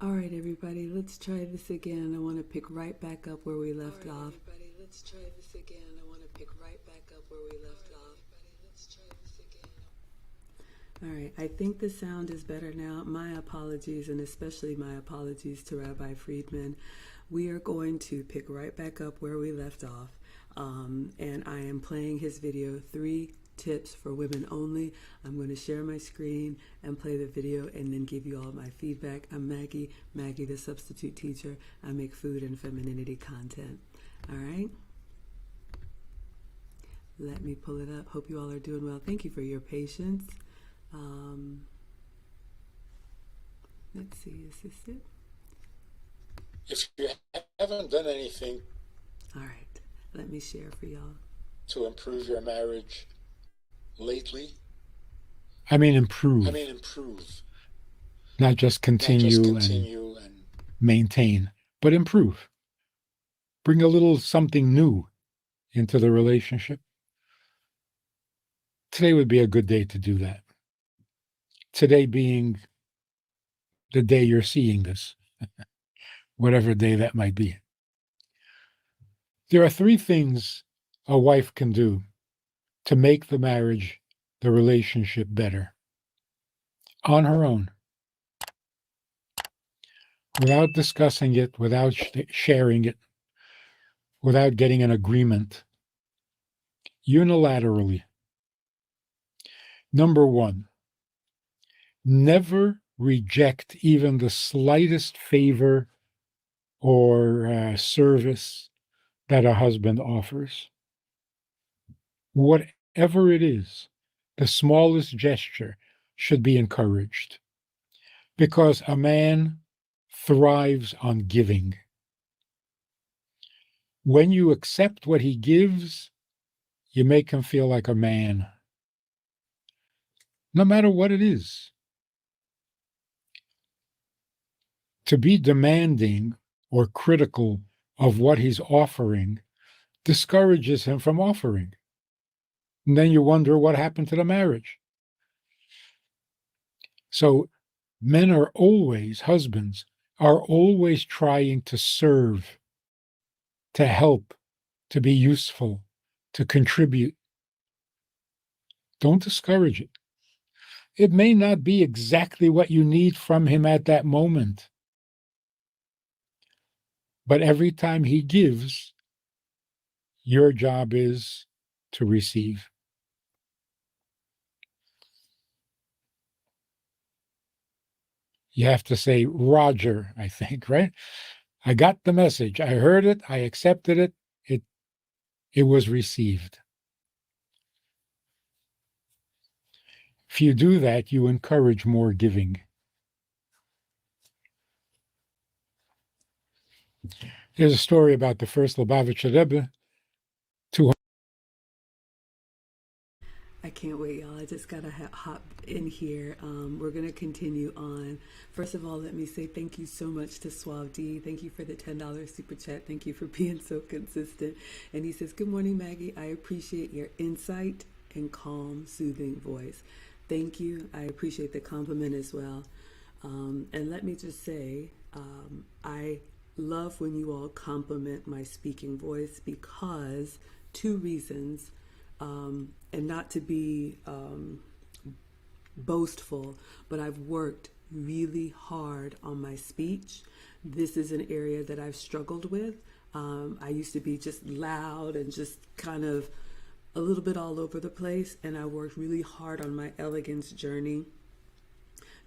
All right, everybody, let's try this again. I want to pick right back up where we left off. Let's try this again. I want to pick right back up where we left off. Let's try this again. All right, I think the sound is better now. My apologies, and especially my apologies to Rabbi Friedman. We are going to pick right back up where we left off. And I am playing his video, 3 Tips for Women Only. I'm going to share my screen and play the video and then give you all my feedback. I'm Maggie, the substitute teacher. I make food and femininity content. All right. Let me pull it up. Hope you all are doing well. Thank you for your patience. Let's see, is this it? If you haven't done anything All right, let me share for y'all. to improve your marriage lately, I mean improve, not just continue and maintain, but improve. Bring a little something new into the relationship. Today would be a good day to do that. Today being the day you're seeing this, whatever day that might be. There are 3 things a wife can do to make the marriage, the relationship better on her own, without discussing it, without sharing it, without getting an agreement, unilaterally. Number 1, never reject even the slightest favor or service that a husband offers. Whatever it is, the smallest gesture should be encouraged, because a man thrives on giving. When you accept what he gives, you make him feel like a man, no matter what it is. To be demanding or critical of what he's offering discourages him from offering. And then you wonder what happened to the marriage. So husbands are always trying to serve, to help, to be useful, to contribute. Don't discourage it. It may not be exactly what you need from him at that moment, but every time he gives, your job is to receive. You have to say, Roger, I think, right? I got the message. I heard it. I accepted it. It was received. If you do that, you encourage more giving. There's a story about the first Lubavitcher Rebbe. I can't wait, y'all. I just gotta hop in here. We're gonna continue on. First of all, let me say thank you so much to Suave D. Thank you for the $10 super chat. Thank you for being so consistent. And he says, "Good morning, Maggie. I appreciate your insight and calm, soothing voice." Thank you. I appreciate the compliment as well. And let me just say, I love when you all compliment my speaking voice, because 2 reasons. And not to be boastful, but I've worked really hard on my speech. This is an area that I've struggled with. I used to be just loud and just kind of a little bit all over the place, and I worked really hard on my elegance journey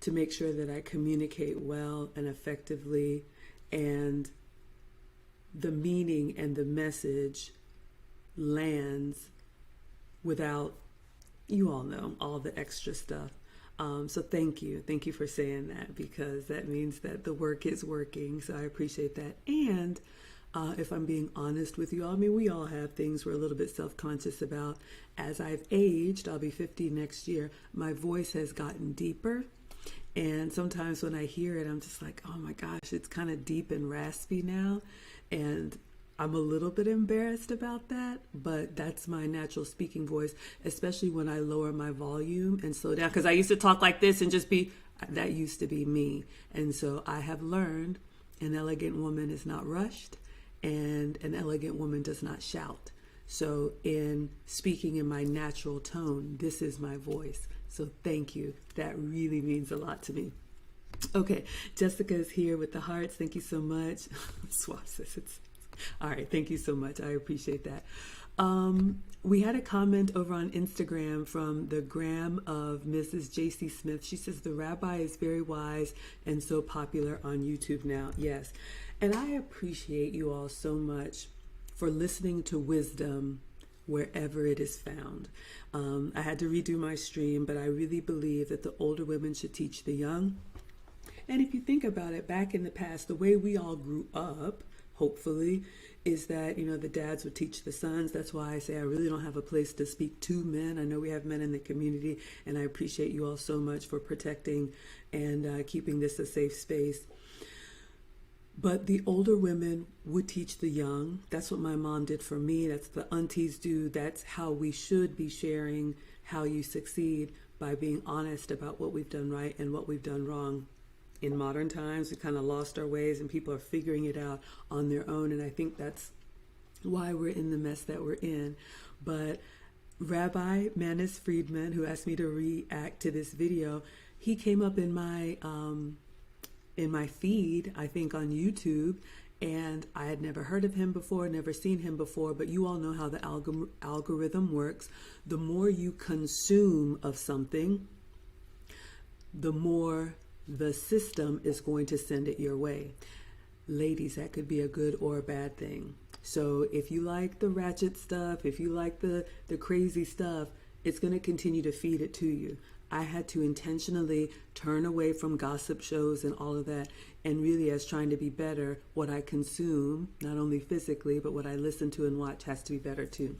to make sure that I communicate well and effectively, and the meaning and the message lands without, you all know, all the extra stuff. So thank you for saying that, because that means that the work is working. So I appreciate that. And if I'm being honest with you all, I mean, we all have things we're a little bit self-conscious about. As I've aged, I'll be 50 next year, my voice has gotten deeper. And sometimes when I hear it, I'm just like, oh my gosh, it's kind of deep and raspy now. And I'm a little bit embarrassed about that, but that's my natural speaking voice, especially when I lower my volume and slow down. Because I used to talk like this and just be That used to be me. And so I have learned an elegant woman is not rushed, and an elegant woman does not shout. So in speaking in my natural tone, this is my voice. So thank you. That really means a lot to me. Okay, Jessica is here with the hearts. Thank you so much. Swap says it's all right. Thank you so much. I appreciate that. We had a comment over on Instagram from the gram of Mrs. JC Smith. She says the rabbi is very wise and so popular on YouTube now. Yes. And I appreciate you all so much for listening to wisdom wherever it is found. I had to redo my stream, but I really believe that the older women should teach the young. And if you think about it, back in the past, the way we all grew up, hopefully, is that, the dads would teach the sons. That's why I say I really don't have a place to speak to men. I know we have men in the community, and I appreciate you all so much for protecting and keeping this a safe space. But the older women would teach the young. That's what my mom did for me. That's what the aunties do. That's how we should be sharing how you succeed, by being honest about what we've done right and what we've done wrong. In modern times, we kind of lost our ways and people are figuring it out on their own. And I think that's why we're in the mess that we're in. But Rabbi Manis Friedman, who asked me to react to this video, he came up in my feed, I think on YouTube, and I had never heard of him before, never seen him before, but you all know how the algorithm works. The more you consume of something, the more the system is going to send it your way. Ladies, that could be a good or a bad thing. So if you like the ratchet stuff, if you like the crazy stuff, it's going to continue to feed it to you. I had to intentionally turn away from gossip shows and all of that, and really, as trying to be better, what I consume, not only physically, but what I listen to and watch has to be better too.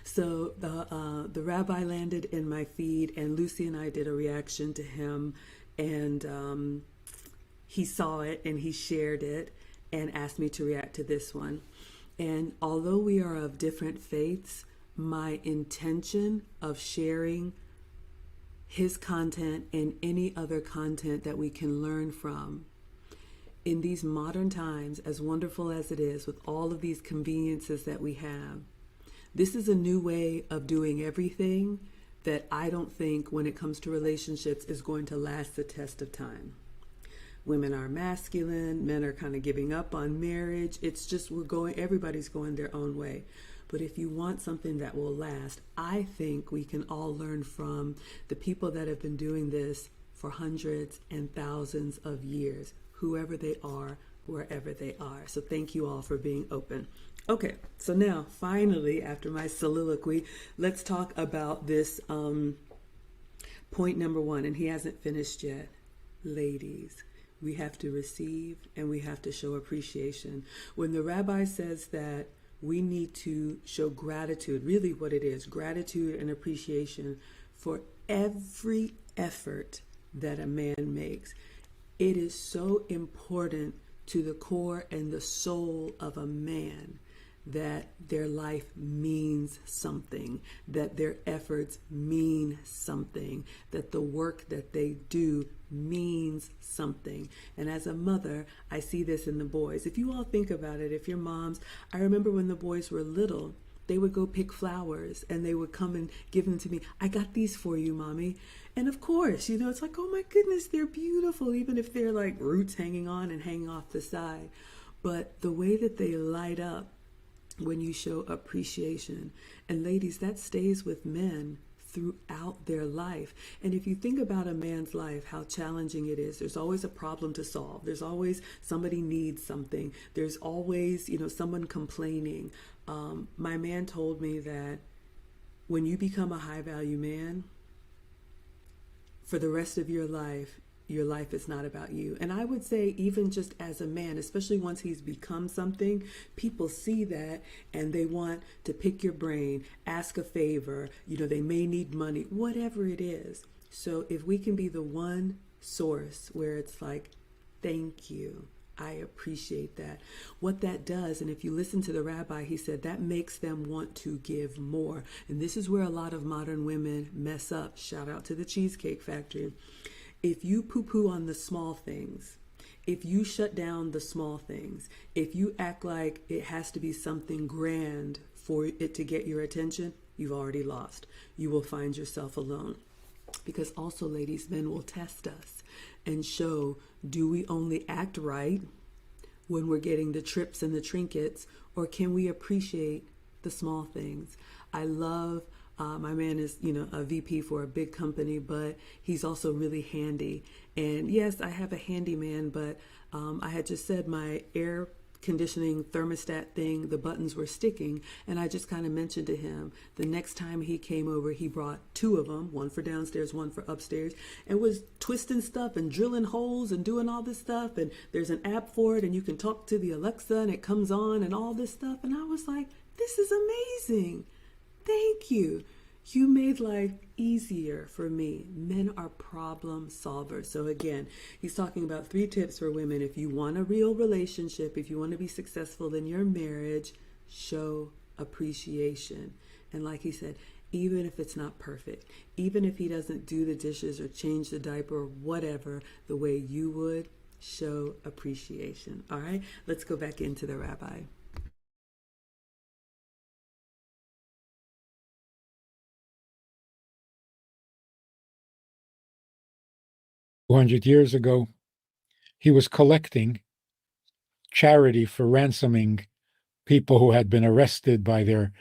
So the rabbi landed in my feed, and Lucy and I did a reaction to him, and he saw it and he shared it and asked me to react to this one. And although we are of different faiths, my intention of sharing his content and any other content that we can learn from in these modern times, as wonderful as it is, with all of these conveniences that we have, this is a new way of doing everything that I don't think, when it comes to relationships, is going to last the test of time. Women are masculine, men are kind of giving up on marriage. It's just, everybody's going their own way. But if you want something that will last, I think we can all learn from the people that have been doing this for hundreds and thousands of years, whoever they are, wherever they are. So thank you all for being open. Okay, so now finally, after my soliloquy, let's talk about this point number one, and he hasn't finished yet. Ladies, we have to receive and we have to show appreciation. When the rabbi says that we need to show gratitude, really what it is, gratitude and appreciation for every effort that a man makes. It is so important to the core and the soul of a man that their life means something, that their efforts mean something, that the work that they do means something. And as a mother, I see this in the boys. If you all think about it, if your moms, I remember when the boys were little, they would go pick flowers and they would come and give them to me. I got these for you, mommy. And of course, it's like, oh my goodness, they're beautiful, even if they're like roots hanging on and hanging off the side. But the way that they light up when you show appreciation, and ladies, that stays with men throughout their life. And if you think about a man's life, how challenging it is, there's always a problem to solve. There's always somebody needs something. There's always, someone complaining. My man told me that when you become a high value man, for the rest of your life is not about you. And I would say, even just as a man, especially once he's become something, people see that and they want to pick your brain, ask a favor, they may need money, whatever it is. So if we can be the one source where it's like, thank you, I appreciate that. What that does, and if you listen to the rabbi, he said that makes them want to give more. And this is where a lot of modern women mess up. Shout out to the Cheesecake Factory. If you poo-poo on the small things, if you shut down the small things, if you act like it has to be something grand for it to get your attention, you've already lost. You will find yourself alone. Because also, ladies, men will test us and show, do we only act right when we're getting the trips and the trinkets, or can we appreciate the small things? I love, my man is, a VP for a big company, but he's also really handy. And yes, I have a handyman, but I had just said my air conditioning thermostat thing, the buttons were sticking, and I just kind of mentioned to him the next time he came over, he brought two of them, one for downstairs, one for upstairs, and was twisting stuff and drilling holes and doing all this stuff, and there's an app for it, and you can talk to the Alexa and it comes on and all this stuff. And I was like, this is amazing, thank you. You made life easier for me. Men are problem solvers. So again, he's talking about 3 tips for women. If you want a real relationship, if you want to be successful in your marriage, show appreciation. And like he said, even if it's not perfect, even if he doesn't do the dishes or change the diaper or whatever the way you would, show appreciation. All right, let's go back into the rabbi. 200 years ago, he was collecting charity for ransoming people who had been arrested by their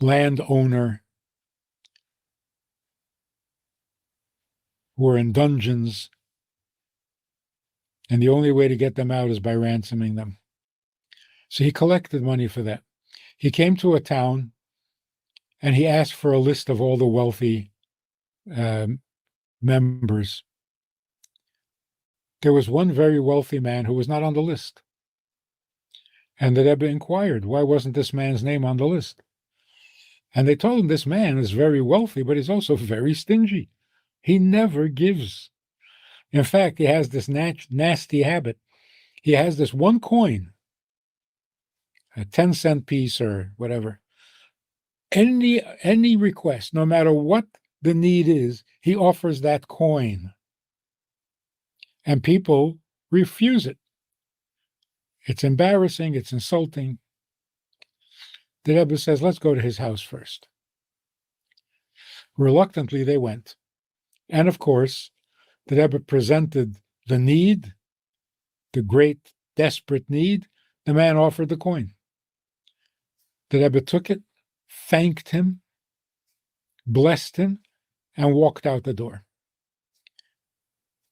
landowner, who were in dungeons, and the only way to get them out is by ransoming them. So he collected money for that. He came to a town and he asked for a list of all the wealthy members. There was one very wealthy man who was not on the list. And the Rebbe inquired, why wasn't this man's name on the list? And they told him, this man is very wealthy, but he's also very stingy. He never gives. In fact, he has this nasty habit. He has this one coin, a 10-cent piece or whatever. Any request, no matter what the need is, he offers that coin. And people refuse it. It's embarrassing, it's insulting. The Rebbe says, let's go to his house first. Reluctantly, they went. And of course, the Rebbe presented the need, the great, desperate need. The man offered the coin. The Rebbe took it, thanked him, blessed him, and walked out the door.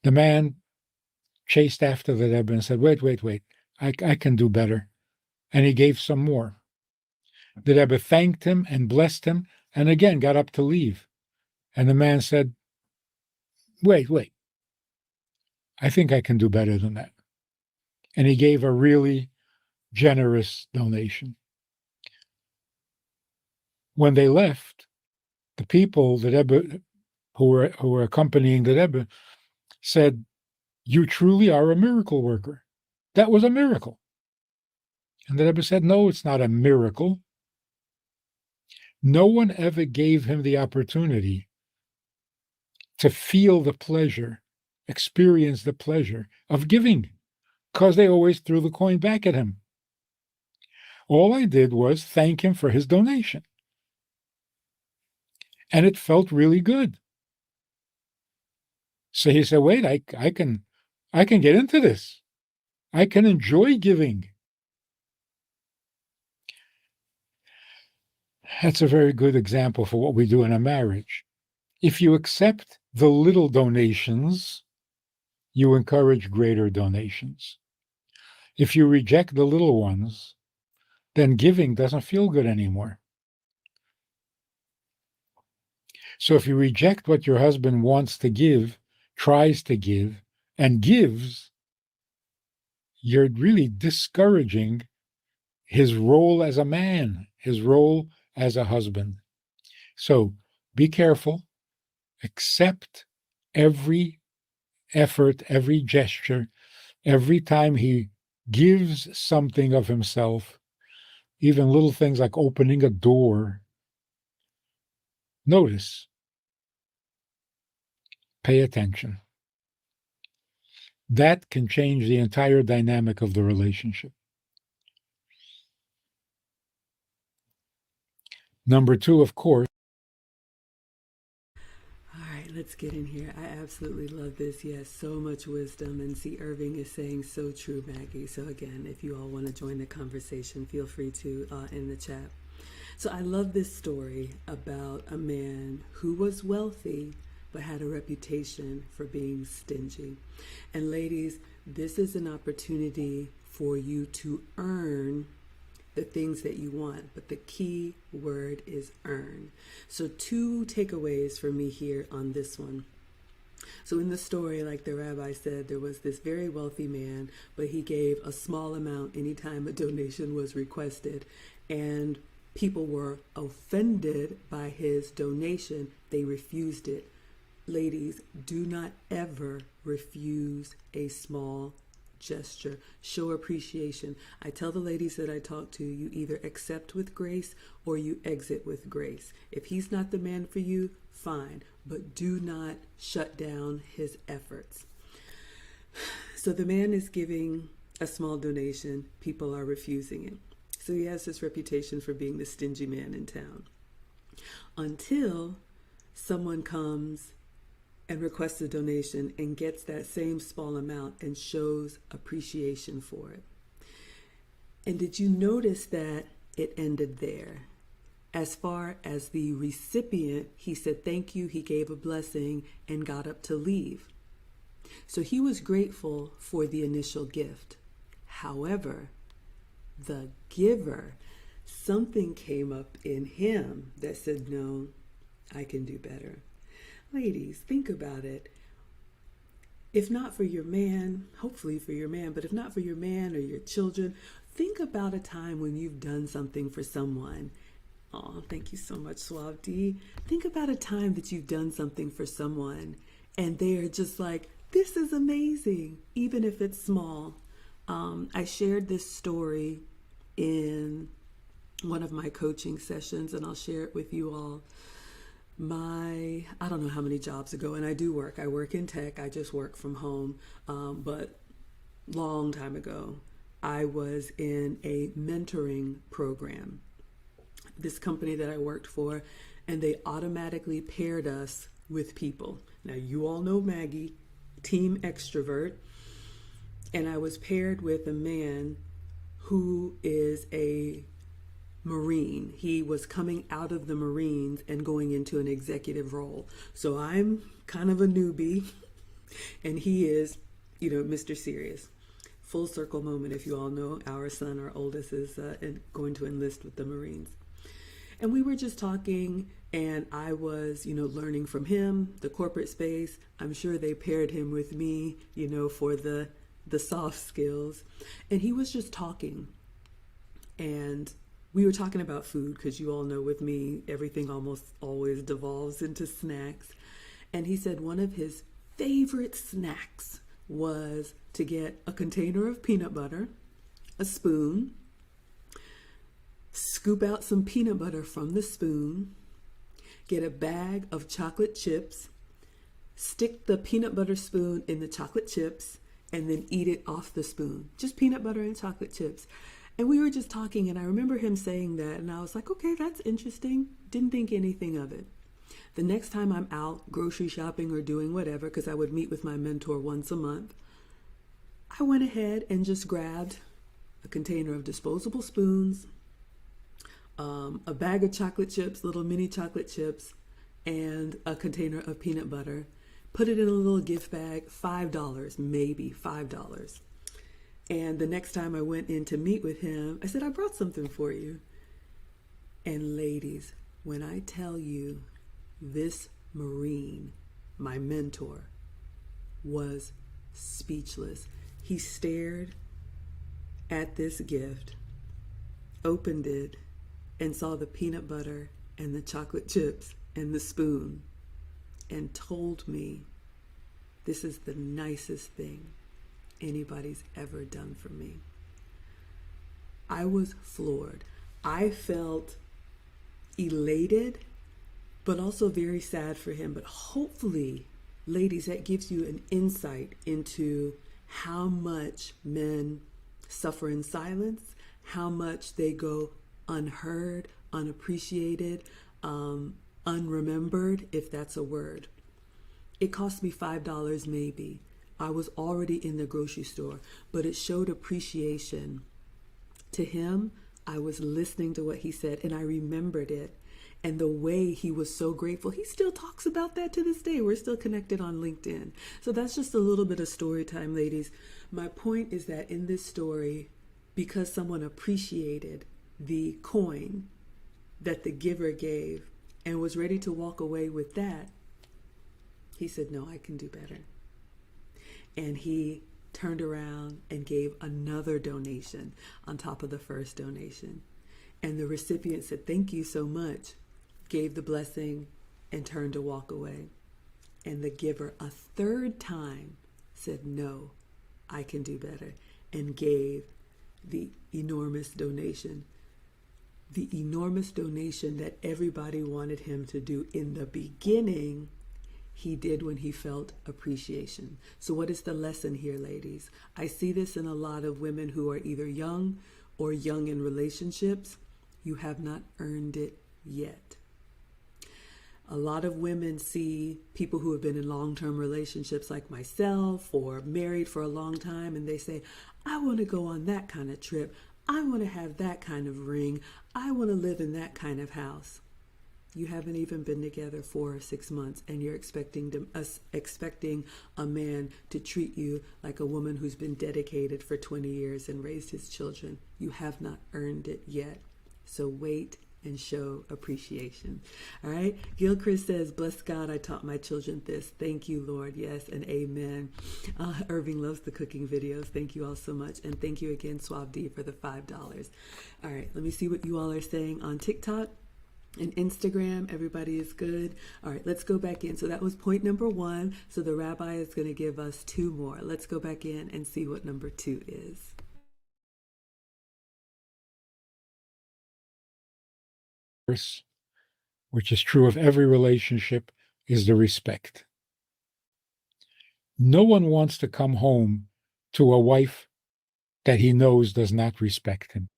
The man chased after the Rebbe and said, wait, I can do better. And he gave some more. The Rebbe thanked him and blessed him, and again got up to leave. And the man said, wait, I think I can do better than that. And he gave a really generous donation. When they left, the people, the Rebbe, who were accompanying the Rebbe, said, you truly are a miracle worker. That was a miracle. And the Rebbe said, no, it's not a miracle. No one ever gave him the opportunity to feel the pleasure, experience the pleasure of giving, because they always threw the coin back at him. All I did was thank him for his donation. And it felt really good. So he said, wait, I can get into this. I can enjoy giving. That's a very good example for what we do in a marriage. If you accept the little donations, you encourage greater donations. If you reject the little ones, then giving doesn't feel good anymore. So if you reject what your husband wants to give, tries to give, and gives, you're really discouraging his role as a man, his role as a husband. So be careful. Accept every effort, every gesture, every time he gives something of himself, even little things like opening a door. Notice. Pay attention. That can change the entire dynamic of the relationship. Number two, of course. All right, let's get in here. I absolutely love this. Yes, so much wisdom. And see, Irving is saying so true, Maggie. So again, if you all want to join the conversation, feel free to in the chat. So I love this story about a man who was wealthy but had a reputation for being stingy. And ladies, this is an opportunity for you to earn the things that you want, but the key word is earn. So two takeaways for me here on this one. So in the story, like the rabbi said, there was this very wealthy man, but he gave a small amount anytime a donation was requested, and people were offended by his donation. They refused it. Ladies, do not ever refuse a small gesture. Show appreciation. I tell the ladies that I talk to, you either accept with grace or you exit with grace. If he's not the man for you, fine, but do not shut down his efforts. So the man is giving a small donation. People are refusing it. So he has this reputation for being the stingy man in town. Until someone comes and requests a donation and gets that same small amount and shows appreciation for it. And did you notice that it ended there? As far as the recipient, he said thank you, he gave a blessing and got up to leave. So he was grateful for the initial gift. However, the giver, something came up in him that said, no, I can do better. Ladies, think about it. If not for your man, hopefully for your man, but if not for your man or your children, think about a time when you've done something for someone. Oh, thank you so much, Suave D. Think about a time that you've done something for someone and they're just like, this is amazing, even if it's small. I shared this story in one of my coaching sessions, and I'll share it with you all. I don't know how many jobs ago, and I work in tech, I just work from home, but long time ago, I was in a mentoring program, this company that I worked for, and they automatically paired us with people. Now, you all know Maggie, team extrovert, and I was paired with a man who is a Marine. He was coming out of the Marines and going into an executive role. So I'm kind of a newbie, and he is, Mr. Serious. Full circle moment, if you all know, our son, our oldest, is going to enlist with the Marines. And we were just talking, and I was, learning from him, the corporate space. I'm sure they paired him with me, for the soft skills. And he was just talking. And we were talking about food, because you all know with me, everything almost always devolves into snacks. And he said one of his favorite snacks was to get a container of peanut butter, a spoon, scoop out some peanut butter from the spoon, get a bag of chocolate chips, stick the peanut butter spoon in the chocolate chips, and then eat it off the spoon. Just peanut butter and chocolate chips. And we were just talking, and I remember him saying that, and I was like, okay, that's interesting. Didn't think anything of it. The next time I'm out grocery shopping or doing whatever, because I would meet with my mentor once a month, I went ahead and just grabbed a container of disposable spoons, a bag of chocolate chips, little mini chocolate chips, and a container of peanut butter, put it in a little gift bag, $5, maybe $5. And the next time I went in to meet with him, I said, I brought something for you. And ladies, when I tell you this Marine, my mentor, was speechless. He stared at this gift, opened it, and saw the peanut butter and the chocolate chips and the spoon, and told me, this is the nicest thing anybody's ever done for me. I was floored. I felt elated, but also very sad for him. But hopefully Ladies, that gives you an insight into how much men suffer in silence, how much they go unheard, unappreciated, unremembered, if that's a word. It cost me $5 maybe. I was already in the grocery store, but it showed appreciation. To him, I was listening to what he said and I remembered it. And the way he was so grateful, he still talks about that to this day. We're still connected on LinkedIn. So that's just a little bit of story time, ladies. My point is that in this story, because someone appreciated the coin that the giver gave and was ready to walk away with that, he said, no, I can do better. And he turned around and gave another donation on top of the first donation. And the recipient said, thank you so much, gave the blessing, and turned to walk away. And the giver a third time said, no, I can do better, and gave the enormous donation. The enormous donation that everybody wanted him to do in the beginning, he did when he felt appreciation. So what is the lesson here, ladies? I see this in a lot of women who are either young or young in relationships. You have not earned it yet. A lot of women see people who have been in long-term relationships like myself or married for a long time, and they say, I want to go on that kind of trip. I want to have that kind of ring. I want to live in that kind of house. You haven't even been together 4 or 6 months, and you're expecting a man to treat you like a woman who's been dedicated for 20 years and raised his children. You have not earned it yet. So wait and show appreciation. All right. Gilchrist says, bless God, I taught my children this. Thank you, Lord. Yes, and amen. Irving loves the cooking videos. Thank you all so much. And thank you again, Suave D, for the $5. All right. Let me see what you all are saying on TikTok and Instagram. Everybody is good. All right, let's go back in. So that was point number 1. So the rabbi is going to give us 2 more. Let's go back in and see what number 2 is. Which is true of every relationship, is the respect. No one wants to come home to a wife that he knows does not respect him.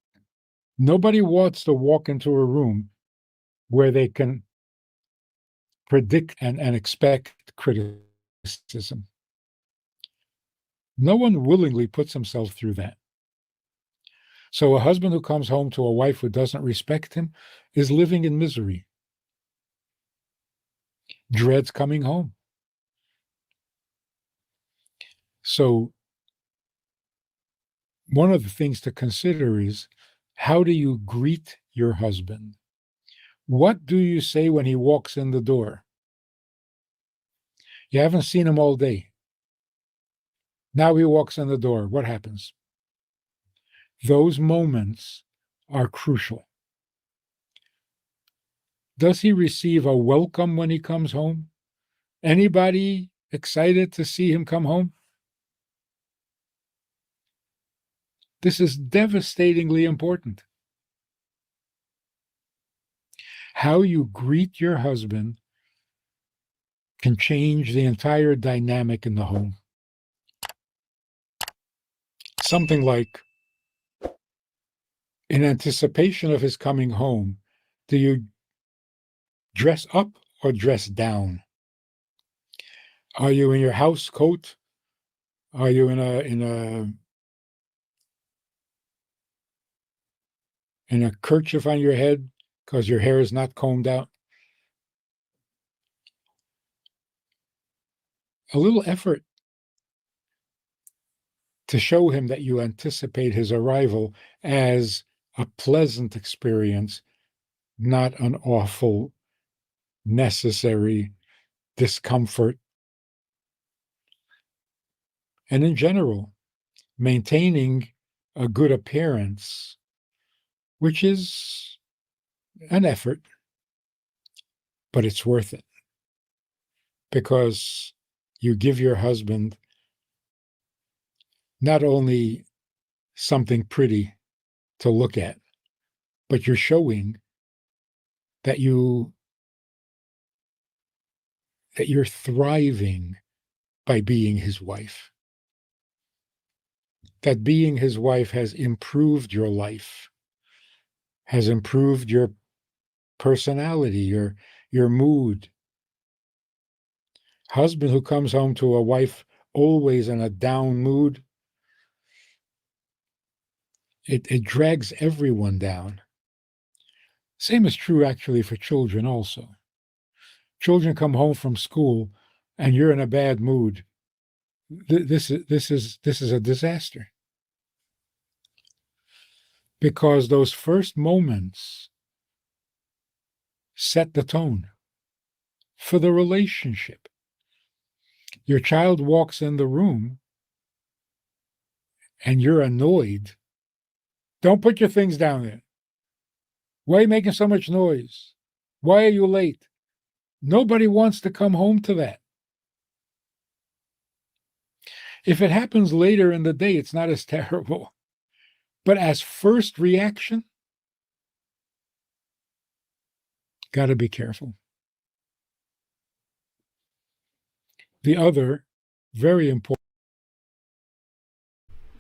Nobody wants to walk into a room where they can predict and expect criticism. No one willingly puts himself through that. So a husband who comes home to a wife who doesn't respect him is living in misery. Dreads coming home. So one of the things to consider is, how do you greet your husband? What do you say when he walks in the door? You haven't seen him all day. Now he walks in the door. What happens? Those moments are crucial. Does he receive a welcome when he comes home? Anybody excited to see him come home? This is devastatingly important. How you greet your husband can change the entire dynamic in the home. Something like, in anticipation of his coming home, do you dress up or dress down? Are you in your house coat? Are you in a kerchief on your head because your hair is not combed out? A little effort to show him that you anticipate his arrival as a pleasant experience, not an awful, necessary discomfort. And in general, maintaining a good appearance, which is an effort, but it's worth it, because you give your husband not only something pretty to look at, but you're showing that you that you're thriving by being his wife, that being his wife has improved your life, has improved your personality, your mood. Husband who comes home to a wife always in a down mood, it drags everyone down. Same is true actually for children also. Children come home from school and you're in a bad mood. This is a disaster, because those first moments set the tone for the relationship. Your child walks in the room and you're annoyed. Don't put your things down there. Why are you making so much noise? Why are you late? Nobody wants to come home to that. If it happens later in the day, it's not as terrible. But as first reaction, got to be careful. The other very important.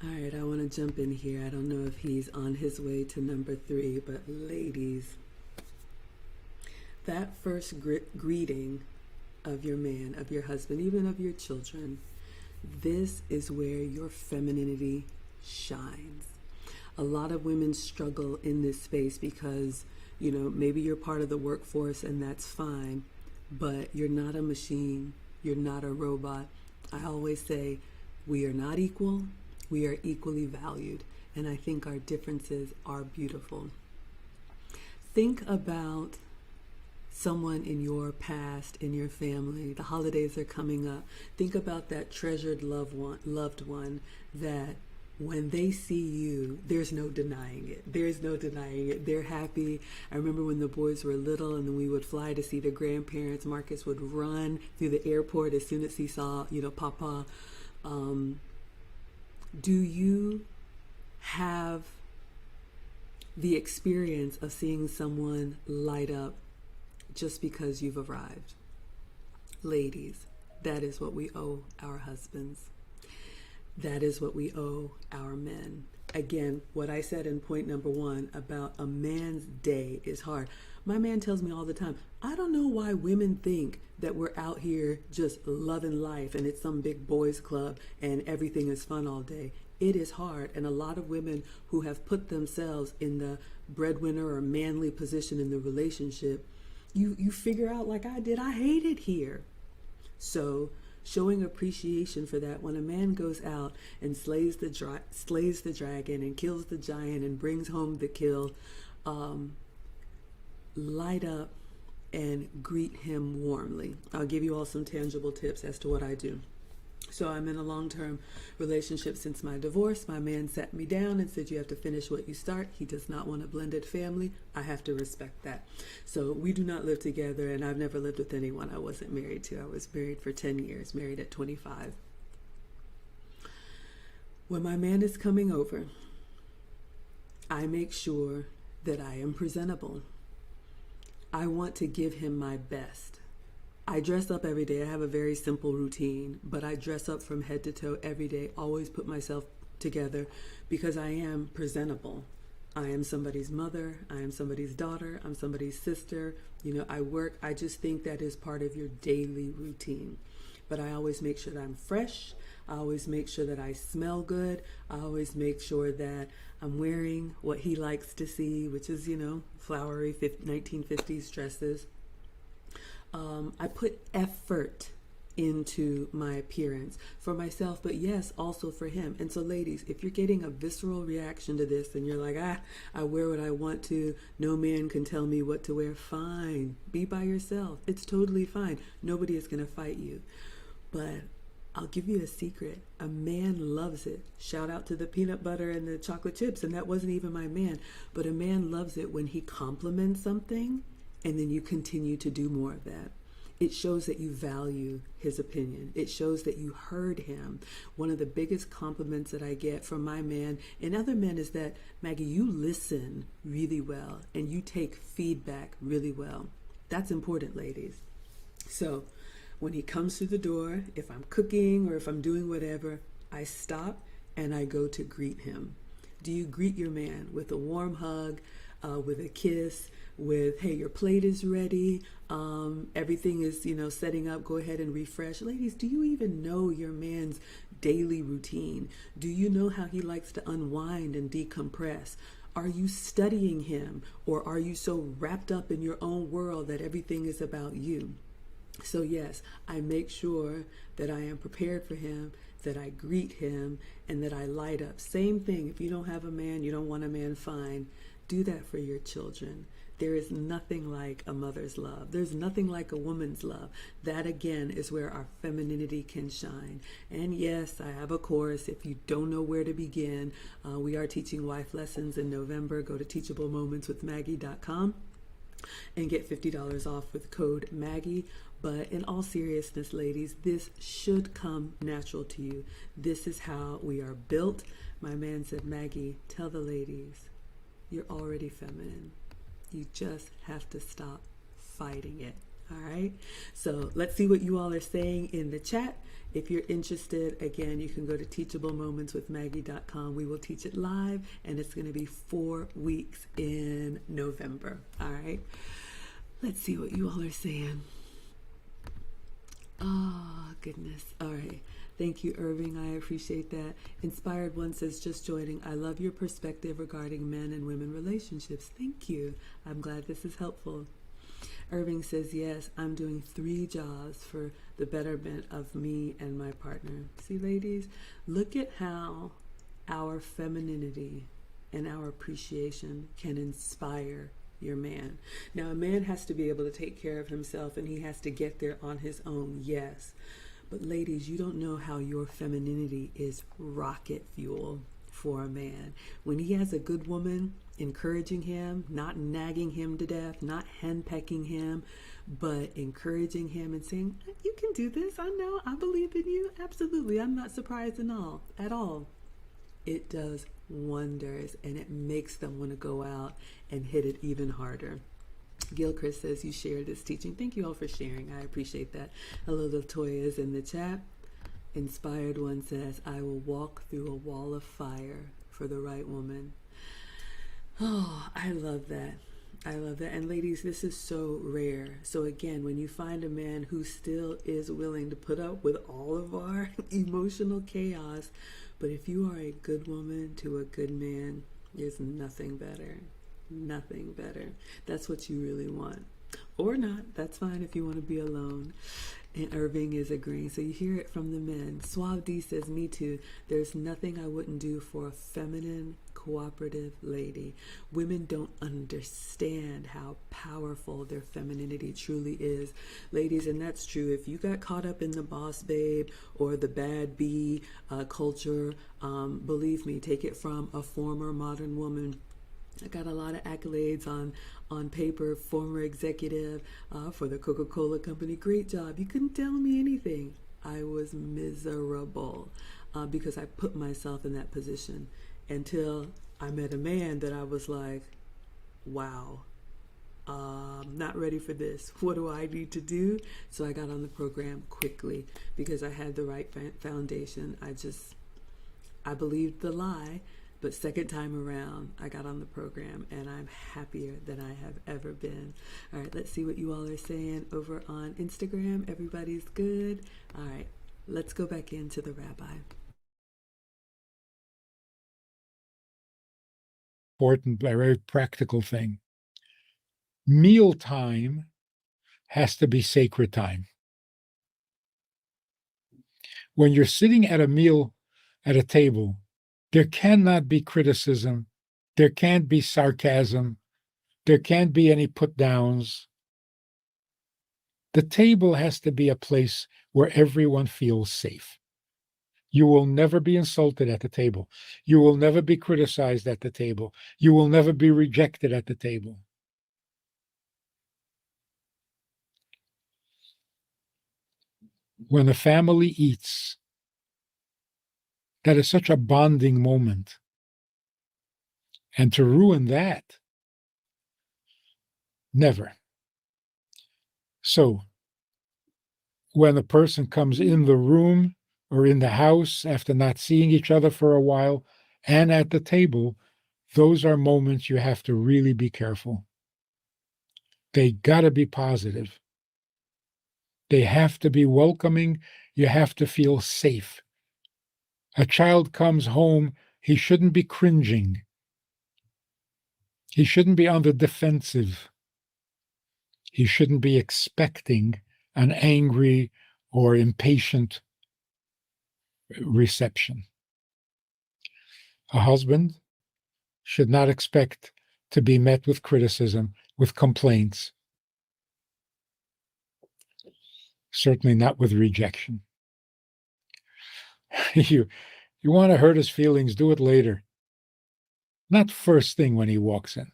All right, I want to jump in here. I don't know if he's on his way to number 3, but ladies, that first greeting of your man, of your husband, even of your children, this is where your femininity shines. A lot of women struggle in this space because, maybe you're part of the workforce and that's fine, but you're not a machine. You're not a robot. I always say we are not equal. We are equally valued. And I think our differences are beautiful. Think about someone in your past, in your family. The holidays are coming up. Think about that treasured loved one that when they see you, there's no denying it. There's no denying it. They're happy. I remember when the boys were little and then we would fly to see the grandparents. Marcus would run through the airport as soon as he saw, Papa. Do you have the experience of seeing someone light up just because you've arrived? Ladies, that is what we owe our husbands. That is what we owe our men. Again, what I said in point number 1 about a man's day is hard. My man tells me all the time, I don't know why women think that we're out here just loving life and it's some big boys club and everything is fun all day. It is hard. And a lot of women who have put themselves in the breadwinner or manly position in the relationship, you figure out like I did, I hate it here. So showing appreciation for that, when a man goes out and slays the dragon and kills the giant and brings home the kill, light up and greet him warmly. I'll give you all some tangible tips as to what I do. So I'm in a long-term relationship since my divorce. My man sat me down and said, you have to finish what you start. He does not want a blended family. I have to respect that. So we do not live together, and I've never lived with anyone I wasn't married to. I was married for 10 years, married at 25. When my man is coming over, I make sure that I am presentable. I want to give him my best. I dress up every day. I have a very simple routine, but I dress up from head to toe every day, always put myself together because I am presentable. I am somebody's mother. I am somebody's daughter. I'm somebody's sister. I work. I just think that is part of your daily routine. But I always make sure that I'm fresh. I always make sure that I smell good. I always make sure that I'm wearing what he likes to see, which is, flowery 1950s dresses. I put effort into my appearance for myself, but yes, also for him. And so ladies, if you're getting a visceral reaction to this and you're like, I wear what I want to, no man can tell me what to wear, fine. Be by yourself. It's totally fine. Nobody is going to fight you. But I'll give you a secret. A man loves it. Shout out to the peanut butter and the chocolate chips. And that wasn't even my man. But a man loves it when he compliments something and then you continue to do more of that. It shows that you value his opinion. It shows that you heard him. One of the biggest compliments that I get from my man and other men is that, Maggie, you listen really well and you take feedback really well. That's important, ladies. So When he comes through the door, if I'm cooking or if I'm doing whatever, I stop and I go to greet him. Do you greet your man with a warm hug, with a kiss, with, hey, your plate is ready, everything is, setting up, go ahead and refresh? Ladies, do you even know your man's daily routine? Do you know how he likes to unwind and decompress? Are you studying him, or are you so wrapped up in your own world that everything is about you? So yes, I make sure that I am prepared for him, that I greet him, and that I light up. Same thing, if you don't have a man, you don't want a man, fine. Do that for your children. There is nothing like a mother's love. There's nothing like a woman's love. That again is where our femininity can shine. And yes, I have a course. If you don't know where to begin, we are teaching wife lessons in November. Go to teachablemomentswithmaggie.com and get $50 off with code Maggie. But in all seriousness, ladies, this should come natural to you. This is how we are built. My man said, Maggie, tell the ladies, you're already feminine. You just have to stop fighting it. All right. So let's see what you all are saying in the chat. If you're interested, again, you can go to teachablemomentswithmaggie.com. We will teach it live, and it's going to be 4 weeks in November. All right. Let's see what you all are saying. Oh, goodness. All right. Thank you, Irving. I appreciate that. Inspired One says, just joining. I love your perspective regarding men and women relationships. Thank you. I'm glad this is helpful. Irving says, yes, I'm doing 3 jobs for the betterment of me and my partner. See, ladies, look at how our femininity and our appreciation can inspire your man. Now, a man has to be able to take care of himself, and he has to get there on his own, yes. But ladies, you don't know how your femininity is rocket fuel for a man. When he has a good woman encouraging him, not nagging him to death, not henpecking him, but encouraging him and saying, you can do this, I know, I believe in you, absolutely, I'm not surprised at all. It does wonders, and it makes them want to go out and hit it even harder. Gilchrist says you shared this teaching. Thank you all for sharing. I appreciate that. Hello, Latoya is in the chat. Inspired One says, I will walk through a wall of fire for the right woman. Oh, I love that. I love that. And ladies, this is so rare. So again, when you find a man who still is willing to put up with all of our emotional chaos, but if you are a good woman to a good man, there's nothing better. Nothing better. That's what you really want. Or not. That's fine if you want to be alone. And Irving is agreeing. So you hear it from the men. Suave D says, me too. There's nothing I wouldn't do for a feminine, cooperative lady. Women don't understand how powerful their femininity truly is. Ladies, and that's true. If you got caught up in the boss babe or the bad bee culture, believe me, take it from a former modern woman. I got a lot of accolades on paper, former executive for the Coca-Cola company. Great job. You couldn't tell me anything. I was miserable because I put myself in that position until I met a man that I was like, wow, I'm not ready for this. What do I need to do? So I got on the program quickly because I had the right foundation. I believed the lie. But second time around, I got on the program, and I'm happier than I have ever been. All right, let's see what you all are saying over on Instagram. Everybody's good. All right, let's go back into the Rabbi. Important, a very practical thing. Mealtime has to be sacred time. When you're sitting at a meal at a table, there cannot be criticism. There can't be sarcasm. There can't be any put downs. The table has to be a place where everyone feels safe. You will never be insulted at the table. You will never be criticized at the table. You will never be rejected at the table. When a family eats, that is such a bonding moment. And to ruin that, never. So, when a person comes in the room or in the house after not seeing each other for a while, and at the table, those are moments you have to really be careful. They got to be positive. They have to be welcoming. You have to feel safe. A child comes home, he shouldn't be cringing. He shouldn't be on the defensive. He shouldn't be expecting an angry or impatient reception. A husband should not expect to be met with criticism, with complaints, certainly not with rejection. You want to hurt his feelings, do it later, not first thing when he walks in.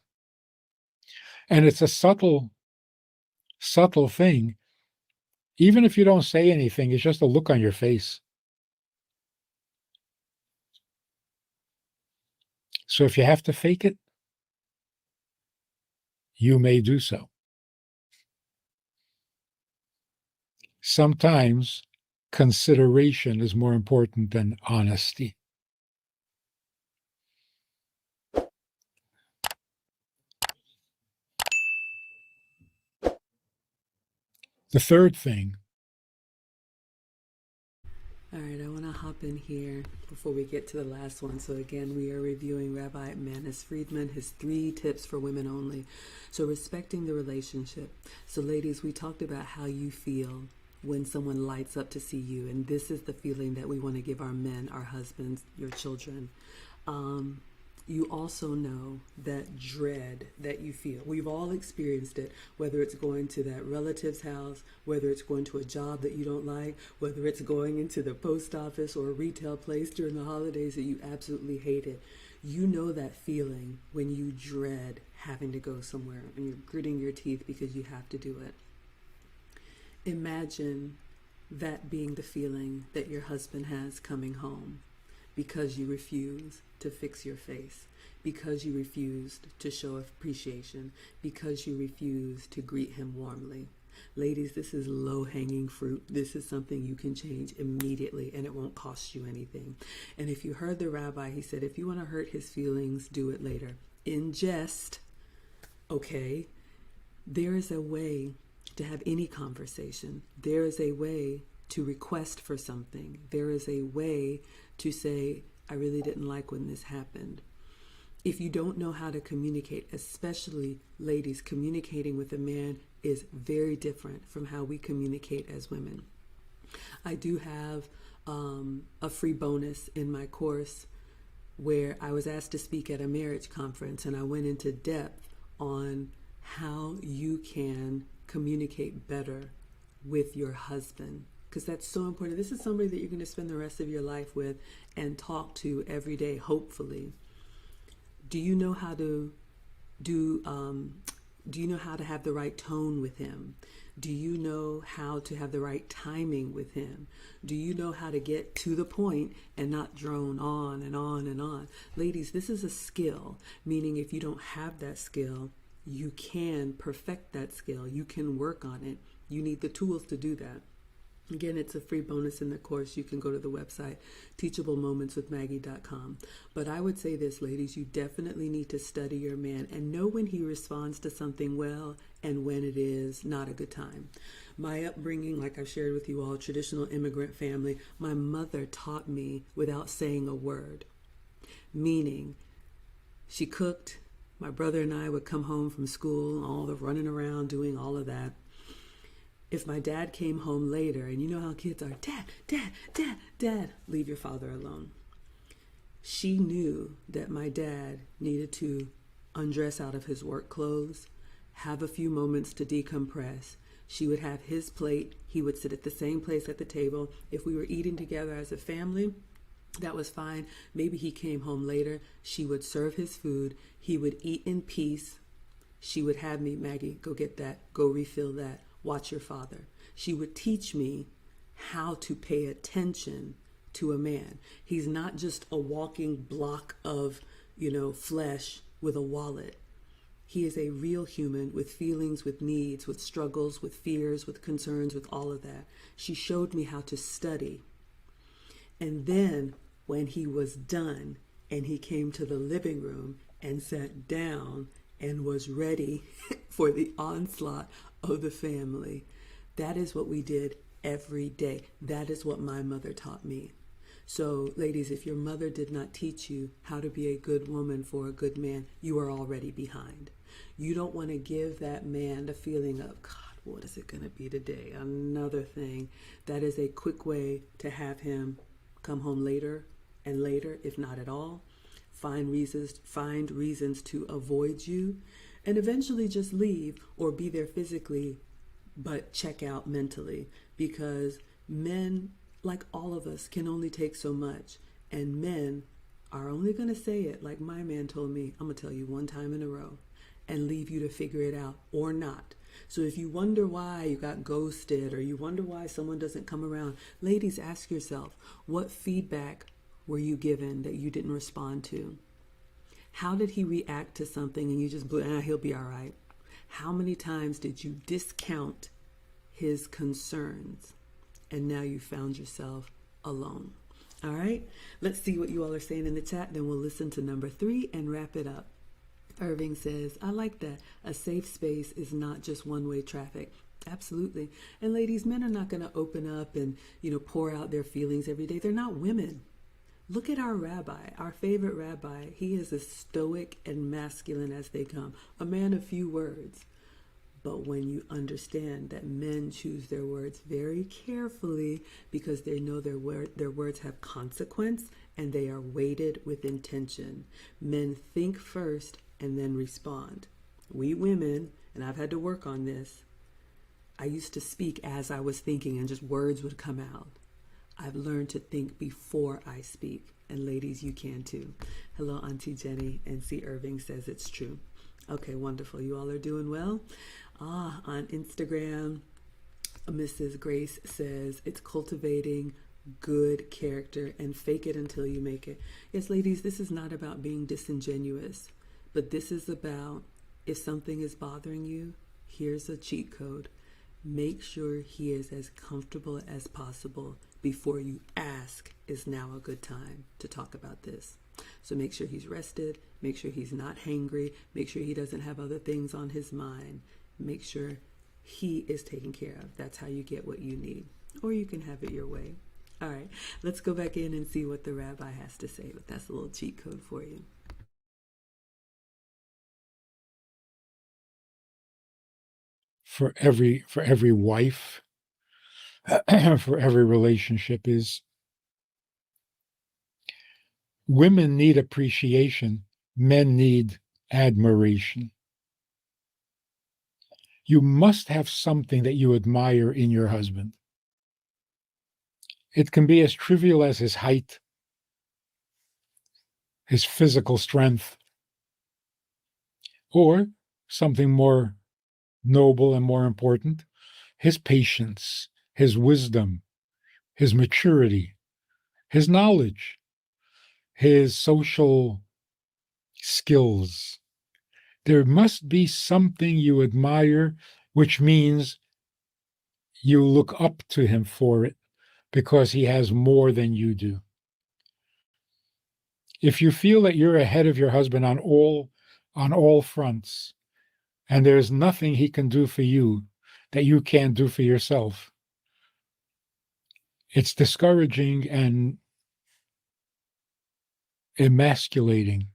And it's a subtle thing. Even if you don't say anything, it's just a look on your face. So if you have to fake it, you may do so. Sometimes consideration is more important than honesty. The third thing. All right, I want to hop in here before we get to the last one. So again, we are reviewing Rabbi Friedman, his 3 tips for women only. So respecting the relationship. So ladies, we talked about how you feel when someone lights up to see you. And this is the feeling that we want to give our men, our husbands, your children. You also know that dread that you feel. We've all experienced it, whether it's going to that relative's house, whether it's going to a job that you don't like, whether it's going into the post office or a retail place during the holidays that you absolutely hate it. You know that feeling when you dread having to go somewhere and you're gritting your teeth because you have to do it. Imagine that being the feeling that your husband has coming home because you refuse to fix your face, because you refused to show appreciation, because you refuse to greet him warmly. Ladies, this is low-hanging fruit. This is something you can change immediately, and it won't cost you anything. And if you heard the rabbi, he said, if you want to hurt his feelings, do it later. In jest, okay? There is a way to have any conversation. There is a way to request for something. There is a way to say, I really didn't like when this happened. If you don't know how to communicate, especially ladies, communicating with a man is very different from how we communicate as women. I do have a free bonus in my course where I was asked to speak at a marriage conference, and I went into depth on how you can communicate better with your husband, because that's so important. This is somebody that you're going to spend the rest of your life with and talk to every day, hopefully. Do you know how to have the right tone with him? Do you know how to have the right timing with him? Do you know how to get to the point and not drone on and on and on? Ladies, this is a skill, meaning if you don't have that skill, you can perfect that skill. You can work on it. You need the tools to do that. Again, it's a free bonus in the course. You can go to the website, teachablemomentswithmaggie.com. But I would say this, ladies, you definitely need to study your man and know when he responds to something well and when it is not a good time. My upbringing, like I've shared with you all, traditional immigrant family, my mother taught me without saying a word. Meaning, she cooked, my brother and I would come home from school, all the running around, doing all of that. If my dad came home later, and you know how kids are, Dad, leave your father alone. She knew that my dad needed to undress out of his work clothes, have a few moments to decompress. She would have his plate. He would sit at the same place at the table. If we were eating together as a family, that was fine. Maybe he came home later. She would serve his food. He would eat in peace. She would have me, Maggie, go get that, go refill that. Watch your father. She would teach me how to pay attention to a man. He's not just a walking block of, flesh with a wallet. He is a real human with feelings, with needs, with struggles, with fears, with concerns, with all of that. She showed me how to study. And then when he was done and he came to the living room and sat down and was ready for the onslaught of the family, that is what we did every day. That is what my mother taught me. So, ladies, if your mother did not teach you how to be a good woman for a good man, you are already behind. You don't want to give that man the feeling of, God, what is it going to be today? Another thing. That is a quick way to have him come home later and later, if not at all. Find reasons to avoid you, and eventually just leave or be there physically, but check out mentally, because men, like all of us, can only take so much, and men are only going to say it like my man told me, I'm going to tell you one time in a row and leave you to figure it out or not. So if you wonder why you got ghosted or you wonder why someone doesn't come around, ladies, ask yourself, what feedback were you given that you didn't respond to? How did he react to something and you just, he'll be all right? How many times did you discount his concerns and now you found yourself alone? All right, let's see what you all are saying in the chat, then we'll listen to number 3 and wrap it up. Irving says, I like that. A safe space is not just one-way traffic. Absolutely. And ladies, men are not going to open up and, pour out their feelings every day. They're not women. Look at our rabbi, our favorite rabbi. He is as stoic and masculine as they come, a man of few words. But when you understand that men choose their words very carefully because they know their words have consequence and they are weighted with intention. Men think first and then respond. We women, and I've had to work on this, I used to speak as I was thinking and just words would come out. I've learned to think before I speak. And ladies, you can too. Hello, Auntie Jenny. And C. Irving says it's true. Okay, wonderful. You all are doing well. On Instagram, Mrs. Grace says it's cultivating good character and fake it until you make it. Yes, ladies, this is not about being disingenuous, but this is about, if something is bothering you, here's a cheat code. Make sure he is as comfortable as possible before you ask, is now a good time to talk about this? So make sure he's rested, make sure he's not hangry, make sure he doesn't have other things on his mind. Make sure he is taken care of. That's how you get what you need. Or you can have it your way. All right, let's go back in and see what the rabbi has to say, but that's a little cheat code for you. For every wife, for every relationship, is women need appreciation, men need admiration. You must have something that you admire in your husband. It can be as trivial as his height, his physical strength, or something more noble and more important, his patience, his wisdom, his maturity, his knowledge, his social skills. There must be something you admire, which means you look up to him for it because he has more than you do. If you feel that you're ahead of your husband on all fronts, and there's nothing he can do for you that you can't do for yourself, it's discouraging and emasculating.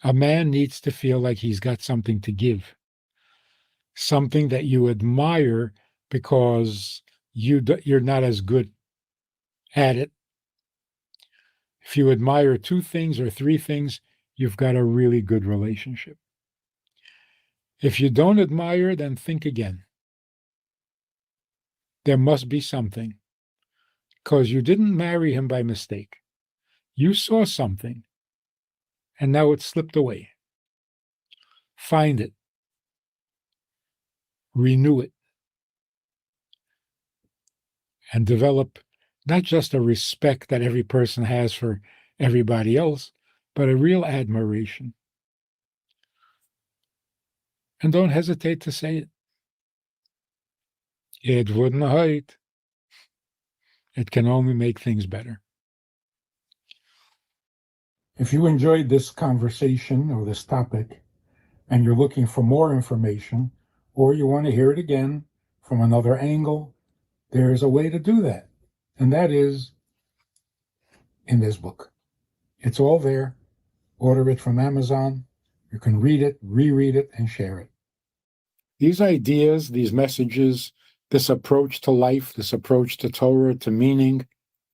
A man needs to feel like he's got something to give, something that you admire because you're not as good at it. If you admire 2 things or 3 things, you've got a really good relationship. If you don't admire, then think again. There must be something, because you didn't marry him by mistake. You saw something, and now it slipped away. Find it. Renew it. And develop not just a respect that every person has for everybody else, but a real admiration. And don't hesitate to say it. It wouldn't hurt. It can only make things better. If you enjoyed this conversation or this topic, and you're looking for more information, or you want to hear it again from another angle, there's a way to do that. And that is in this book. It's all there. Order it from Amazon. You can read it, reread it, and share it. These ideas, these messages, this approach to life, this approach to Torah, to meaning,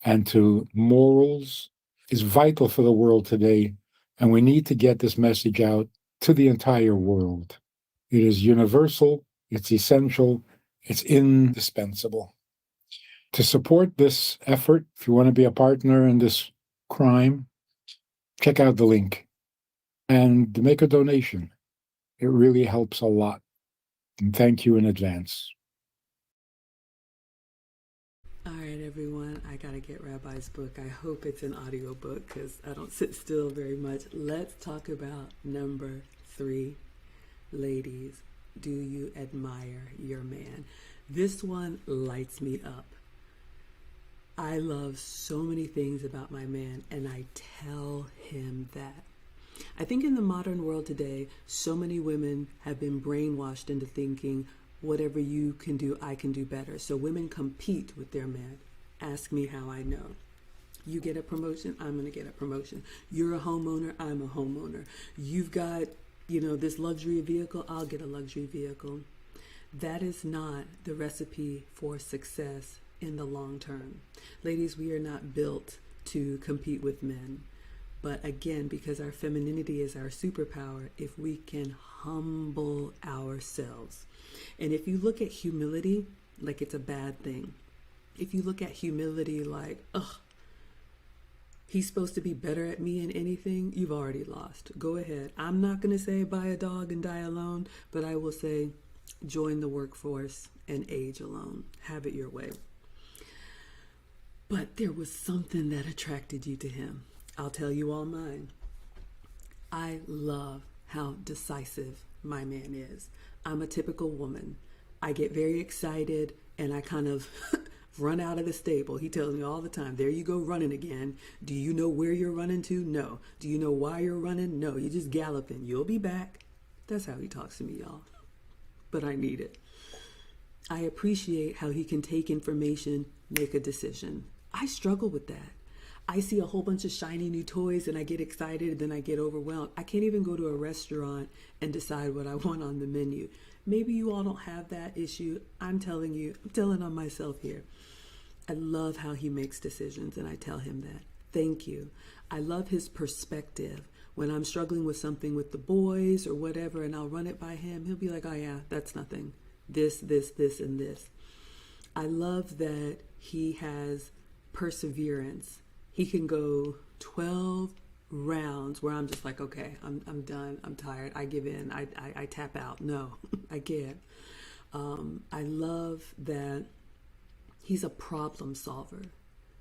and to morals is vital for the world today. And we need to get this message out to the entire world. It is universal, it's essential, it's indispensable. To support this effort, if you want to be a partner in this crime, check out the link and make a donation. It really helps a lot. And thank you in advance. All right, everyone, I got to get Rabbi's book. I hope it's an audio book because I don't sit still very much. Let's talk about number 3. Ladies, do you admire your man? This one lights me up. I love so many things about my man, and I tell him that. I think in the modern world today, so many women have been brainwashed into thinking, whatever you can do, I can do better. So women compete with their men. Ask me how I know. You get a promotion, I'm going to get a promotion. You're a homeowner, I'm a homeowner. You've got, this luxury vehicle, I'll get a luxury vehicle. That is not the recipe for success in the long term. Ladies, we are not built to compete with men. But again, because our femininity is our superpower, if we can humble ourselves. And if you look at humility like it's a bad thing, if you look at humility like, he's supposed to be better at me in anything, you've already lost. Go ahead. I'm not going to say buy a dog and die alone, but I will say join the workforce and age alone. Have it your way. But there was something that attracted you to him. I'll tell you all mine. I love how decisive my man is. I'm a typical woman. I get very excited and I kind of run out of the stable. He tells me all the time, there you go running again. Do you know where you're running to? No. Do you know why you're running? No. You're just galloping. You'll be back. That's how he talks to me, y'all. But I need it. I appreciate how he can take information, make a decision. I struggle with that. I see a whole bunch of shiny new toys and I get excited and then I get overwhelmed. I can't even go to a restaurant and decide what I want on the menu. Maybe you all don't have that issue. I'm telling on myself here. I love how he makes decisions and I tell him that. Thank you. I love his perspective. When I'm struggling with something with the boys or whatever and I'll run it by him, he'll be like, oh yeah, that's nothing. This, and this. I love that he has perseverance. He can go 12 rounds where I'm just like, okay, I'm done. I'm tired. I give in. I tap out. No, I can't. I love that he's a problem solver.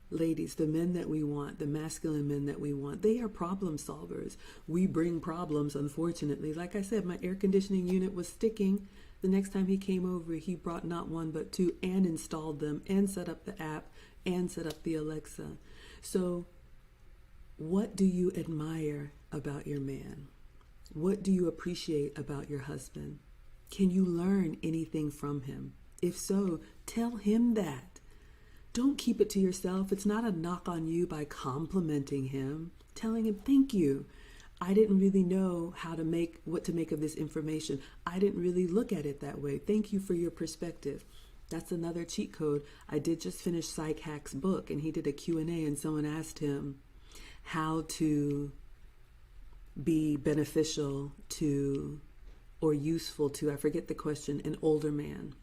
Ladies, the men that we want, the masculine men that we want, they are problem solvers. We bring problems, unfortunately. Like I said, my air conditioning unit was sticking. The next time he came over, he brought not one but two and installed them and set up the app and set up the Alexa. So what do you admire about your man? What do you appreciate about your husband? Can you learn anything from him? If so, tell him that. Don't keep it to yourself. It's not a knock on you by complimenting him, telling him, thank you. I didn't really know what to make of this information. I didn't really look at it that way. Thank you for your perspective. That's another cheat code. I did just finish Psych Hack's book and he did a Q&A and someone asked him how to be beneficial to or useful to, I forget the question, an older man.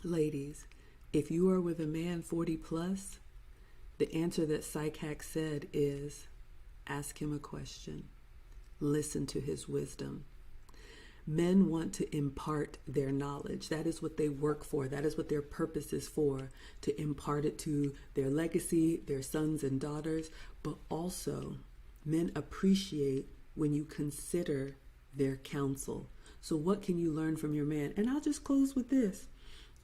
Ladies, if you are with a man 40 plus, the answer that Psych Hack said is ask him a question. Listen to his wisdom. Men want to impart their knowledge. That is what they work for. That is what their purpose is for, to impart it to their legacy, their sons and daughters. But also, men appreciate when you consider their counsel. So what can you learn from your man? And I'll just close with this.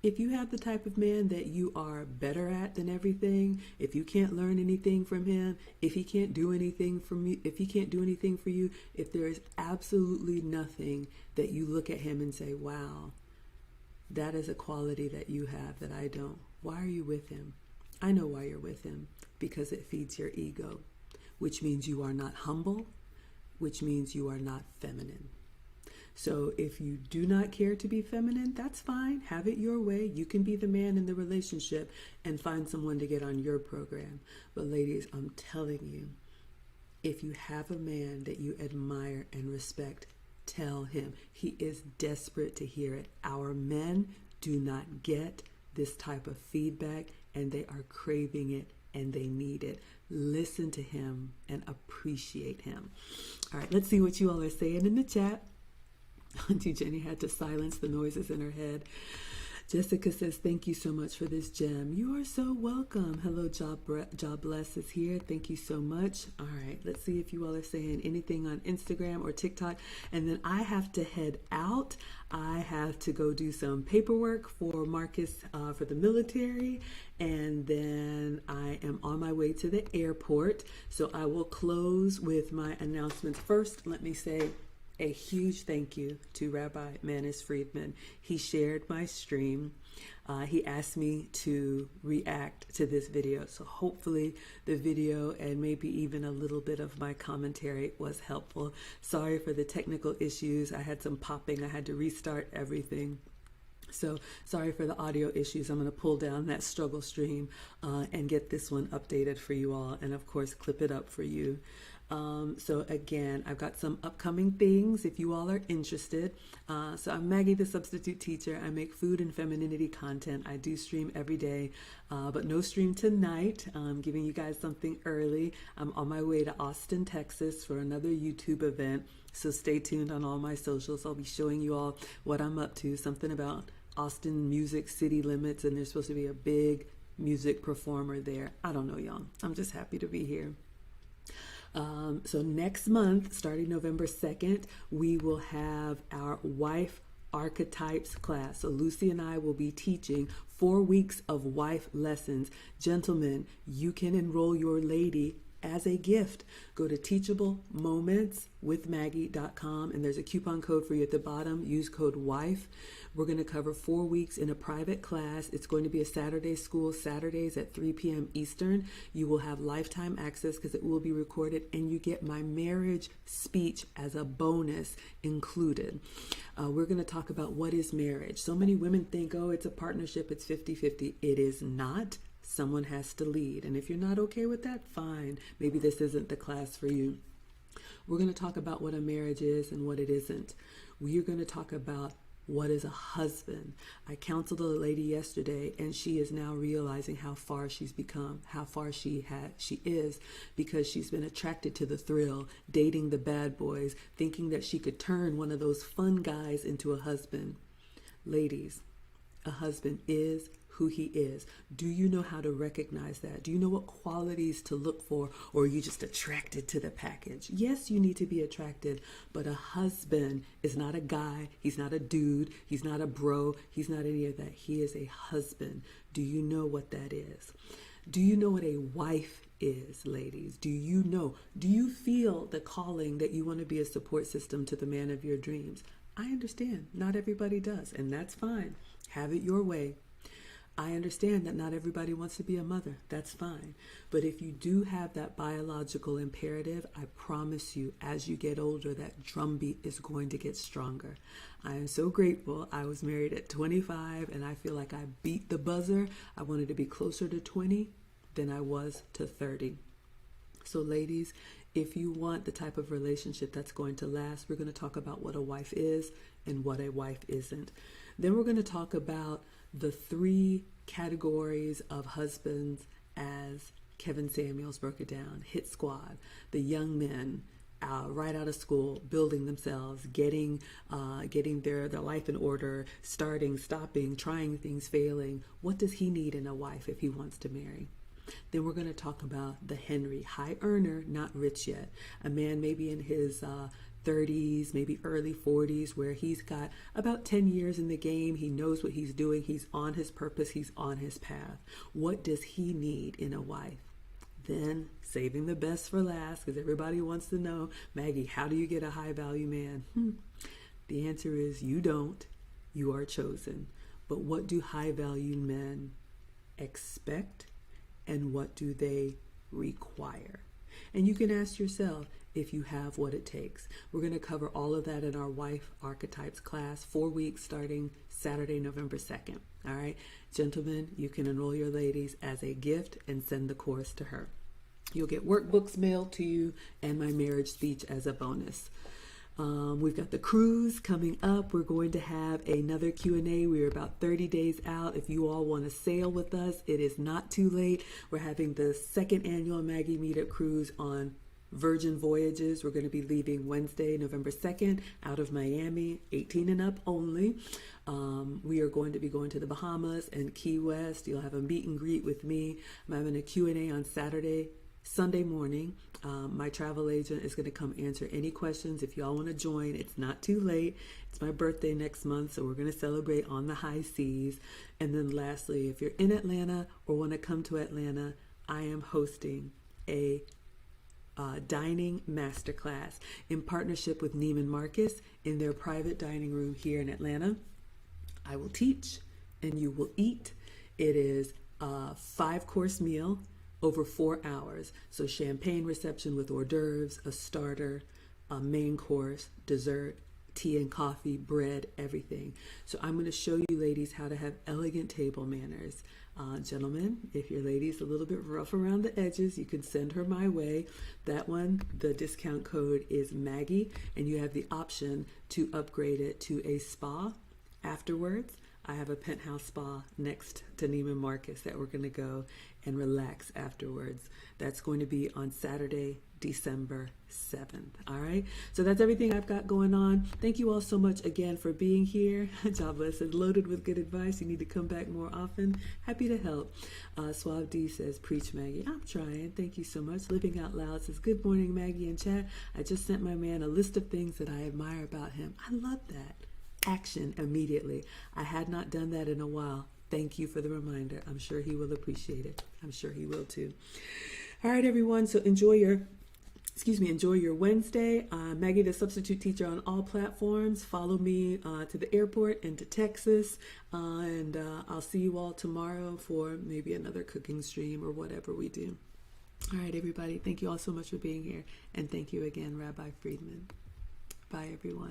If you have the type of man that you are better at than everything, if you can't learn anything from him, if he can't do anything from you, if he can't do anything for you, if there is absolutely nothing that you look at him and say, wow, that is a quality that you have that I don't. Why are you with him? I know why you're with him, because it feeds your ego, which means you are not humble, which means you are not feminine. So if you do not care to be feminine, that's fine. Have it your way. You can be the man in the relationship and find someone to get on your program. But ladies, I'm telling you, if you have a man that you admire and respect, tell him. He is desperate to hear it. Our men do not get this type of feedback, and they are craving it and they need it. Listen to him and appreciate him. All right, let's see what you all are saying in the chat. Auntie Jenny had to silence the noises in her head. Jessica says, thank you so much for this gem. You are so welcome. Hello, Job Bless is here. Thank you so much. All right, let's see if you all are saying anything on Instagram or TikTok. And then I have to head out. I have to go do some paperwork for Marcus for the military. And then I am on my way to the airport. So I will close with my announcements. First, let me say a huge thank you to Rabbi Friedman. He shared my stream. He asked me to react to this video. So hopefully the video and maybe even a little bit of my commentary was helpful. Sorry for the technical issues. I had some popping. I had to restart everything. So sorry for the audio issues. I'm going to pull down that struggle stream and get this one updated for you all. And of course, clip it up for you. So again, I've got some upcoming things if you all are interested. So I'm Maggie, the substitute teacher. I make food and femininity content. I do stream every day, but no stream tonight. I'm giving you guys something early. I'm on my way to Austin, Texas for another YouTube event. So stay tuned on all my socials. I'll be showing you all what I'm up to, something about Austin music city limits, and there's supposed to be a big music performer there. I don't know, y'all. I'm just happy to be here. So next month, starting November 2nd, we will have our wife archetypes class. So Lucy and I will be teaching 4 weeks of wife lessons. Gentlemen, you can enroll your lady as a gift. Go to teachablemomentswithmaggie.com and there's a coupon code for you at the bottom. Use code WIFE. We're going to cover 4 weeks in a private class. It's going to be a Saturday school, Saturdays at 3 p.m. Eastern. You will have lifetime access because it will be recorded, and you get my marriage speech as a bonus included. We're going to talk about what is marriage. So many women think, oh, it's a partnership, it's 50-50. It is not. Someone has to lead. And if you're not okay with that, fine. Maybe this isn't the class for you. We're going to talk about what a marriage is and what it isn't. We are going to talk about what is a husband. I counseled a lady yesterday, and she is now realizing how far she's become, how far she is, because she's been attracted to the thrill, dating the bad boys, thinking that she could turn one of those fun guys into a husband. Ladies, a husband is who he is. Do you know how to recognize that? Do you know what qualities to look for, or are you just attracted to the package? Yes, you need to be attracted, but a husband is not a guy. He's not a dude. He's not a bro. He's not any of that. He is a husband. Do you know what that is? Do you know what a wife is, ladies? Do you know? Do you feel the calling that you want to be a support system to the man of your dreams? I understand. Not everybody does, and that's fine. Have it your way. I understand that not everybody wants to be a mother. That's fine. But if you do have that biological imperative, I promise you, as you get older, that drumbeat is going to get stronger. I am so grateful. I was married at 25, and I feel like I beat the buzzer. I wanted to be closer to 20 than I was to 30. So ladies, if you want the type of relationship that's going to last, we're going to talk about what a wife is and what a wife isn't. Then we're going to talk about the 3 categories of husbands as Kevin Samuels broke it down. Hit squad, the young men right out of school, building themselves, getting their life in order, starting, stopping, trying things, failing. What does he need in a wife if he wants to marry? Then we're going to talk about the Henry, high earner, not rich yet. A man maybe in his 30s, maybe early 40s, where he's got about 10 years in the game. He knows what he's doing. He's on his purpose. He's on his path. What does he need in a wife? Then saving the best for last, because everybody wants to know, Maggie, how do you get a high value man? The answer is you don't. You are chosen. But what do high value men expect, and what do they require? And you can ask yourself if you have what it takes. We're going to cover all of that in our Wife Archetypes class, 4 weeks starting Saturday, November 2nd. All right, gentlemen, you can enroll your ladies as a gift and send the course to her. You'll get workbooks mailed to you and my marriage speech as a bonus. We've got the cruise coming up. We're going to have another Q&A. We're about 30 days out. If you all want to sail with us, it is not too late. We're having the second annual Maggie Meetup Cruise on Virgin Voyages. We're going to be leaving Wednesday, November 2nd, out of Miami, 18 and up only. We are going to be going to the Bahamas and Key West. You'll have a meet and greet with me. I'm having a Q&A on Sunday morning. My travel agent is going to come answer any questions. If y'all want to join, it's not too late. It's my birthday next month, so we're going to celebrate on the high seas. And then lastly, if you're in Atlanta or want to come to Atlanta, I am hosting a dining masterclass in partnership with Neiman Marcus in their private dining room here in Atlanta. I will teach and you will eat. It is a 5-course meal over 4 hours. So champagne reception with hors d'oeuvres, a starter, a main course, dessert, tea and coffee, bread, everything. So I'm going to show you ladies how to have elegant table manners. Gentlemen, if your lady's a little bit rough around the edges, you can send her my way. That one, the discount code is Maggie, and you have the option to upgrade it to a spa afterwards. I have a penthouse spa next to Neiman Marcus that we're going to go and relax afterwards. That's going to be on Saturday, December 7th. All right. So that's everything I've got going on. Thank you all so much again for being here. Jobless says, loaded with good advice. You need to come back more often. Happy to help. Suave D says, preach Maggie. I'm trying. Thank you so much. Living Out Loud says, good morning, Maggie and chat. I just sent my man a list of things that I admire about him. I love that. Action immediately. I had not done that in a while. Thank you for the reminder. I'm sure he will appreciate it. I'm sure he will too. All right, everyone. So enjoy your Wednesday. Maggie, the substitute teacher on all platforms. Follow me to the airport and to Texas. And I'll see you all tomorrow for maybe another cooking stream or whatever we do. All right, everybody. Thank you all so much for being here. And thank you again, Rabbi Friedman. Bye, everyone.